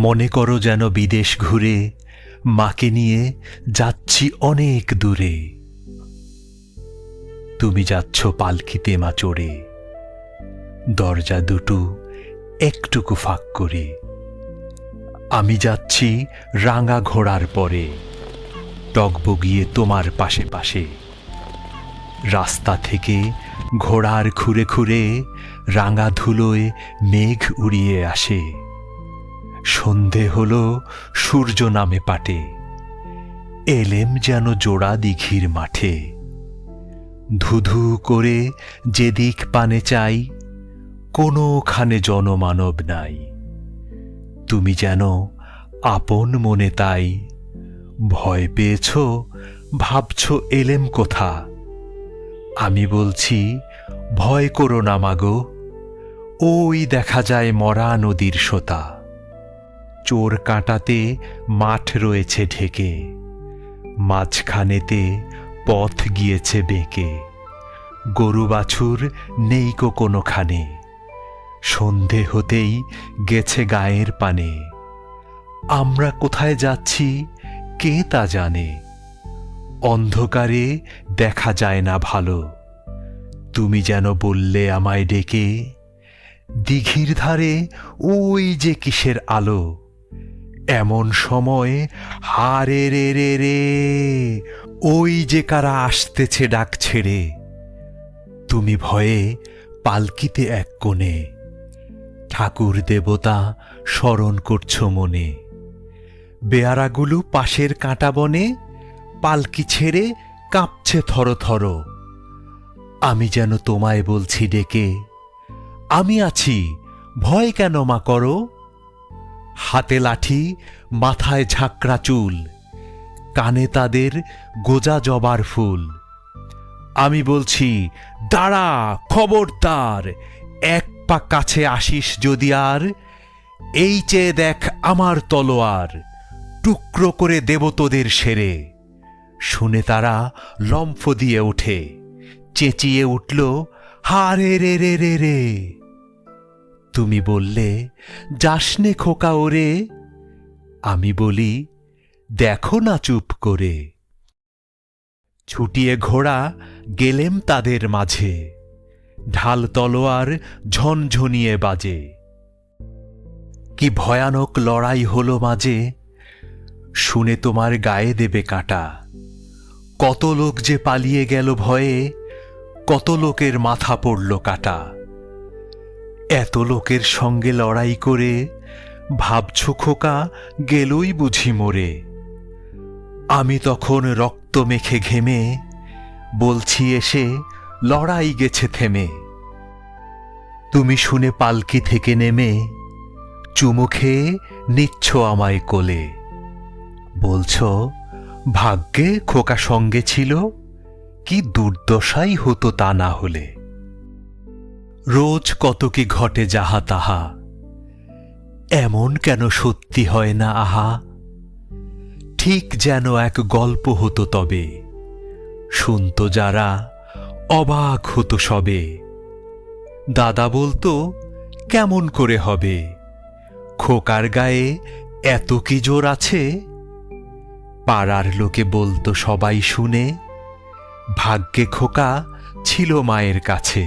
মনে করো যেন বিদেশ ঘুরে মাকে নিয়ে যাচ্ছি অনেক দূরে। তুমি যাচ্ছ পালকিতে মা চড়ে, দরজা দুটো একটুকু ফাঁক করে। আমি যাচ্ছি রাঙা ঘোড়ার পরে, টগবগিয়ে তোমার পাশে পাশে। রাস্তা থেকে ঘোড়ার খুরে খুরে রাঙা ধুলোয় মেঘ উড়িয়ে আসে। সন্ধে হলো, সূর্য নামে পাটে, এলেম যেন জোড়া দিঘির মাঠে। ধুধু করে যেদিক পানে চাই, কোনোখানে জনমানব নাই। তুমি যেন আপন মনে তাই, ভয় পেয়েছ, ভাবছ এলেম কোথা। আমি বলছি ভয় করো না মাগো, ওই দেখা যায় মরা নদীর সোতা। চোর কাঁটাতে মাঠ রয়েছে ঢেকে, মাঝখানেতে পথ গিয়েছে বেঁকে। গরু বাছুর নেইকো কোনোখানে, সন্ধে হতেই গেছে গায়ের পানে। আমরা কোথায় যাচ্ছি কে তা জানে, অন্ধকারে দেখা যায় না ভালো। তুমি যেন বললে আমায় ডেকে, দিঘির ধারে ওই যে কিসের আলো। এমন সময় হারে রে রে রে, ওই যে কারা আসতেছে ডাক ছেড়ে। তুমি ভয়ে পালকিতে এক কোণে, ঠাকুর দেবতা স্মরণ করছো মনে। বেয়ারাগুলো পাশের কাঁটা বনে, পালকি ছেড়ে কাঁপছে থর থর। আমি যেন তোমায় বলছি ডেকে, আমি আছি, ভয় কেন মা করো। হাতে লাঠি, মাথায় ঝাঁকড়া চুল, কানে তাদের গোজা জবার ফুল। আমি বলছি দাঁড়া, খবরদার, এক পা কাছে আসিস যদি আর। এই চেয়ে দেখ আমার তলোয়ার, টুকরো করে দেব তোদের সেরে। শুনে তারা লম্ফ দিয়ে ওঠে, চেঁচিয়ে উঠল হারে রে রে রে রে। তুমি বললে যাসনে খোকা ওরে, আমি বলি দেখো না চুপ করে। ছুটিয়ে ঘোড়া গেলেম তাদের মাঝে, ঢাল তলোয়ার ঝনঝনিয়ে বাজে। কি ভয়ানক লড়াই হলো মাঝে, শুনে তোমার গায়ে দেবে কাঁটা। কত লোক যে পালিয়ে গেল ভয়ে, কত লোকের মাথা পড়ল কাটা। এত লোকের সঙ্গে লড়াই করে ভাবছ খোকা গেলই বুঝি মরে। আমি তখন রক্ত মেখে ঘেমে বলছি এসে লড়াই গেছে থেমে। তুমি শুনে পালকি থেকে নেমে চুমু খেয়ে নিচ্ছ আমায় কোলে। বলছ ভাগ্যে খোকা সঙ্গে ছিল, কি দুর্দশাই হতো তা না হলে। রোজ কত কি ঘটে যাহা তাহা, এমন কেন সত্যি হয় না আহা। ঠিক যেন এক গল্প হতো তবে, শুনত যারা অবাক হতো সবে। দাদা বলতো কেমন করে হবে, খোকার গায়ে এত কি জোর আছে। পাড়ার লোকে বলতো সবাই শুনে, ভাগ্যে খোকা ছিল মায়ের কাছে।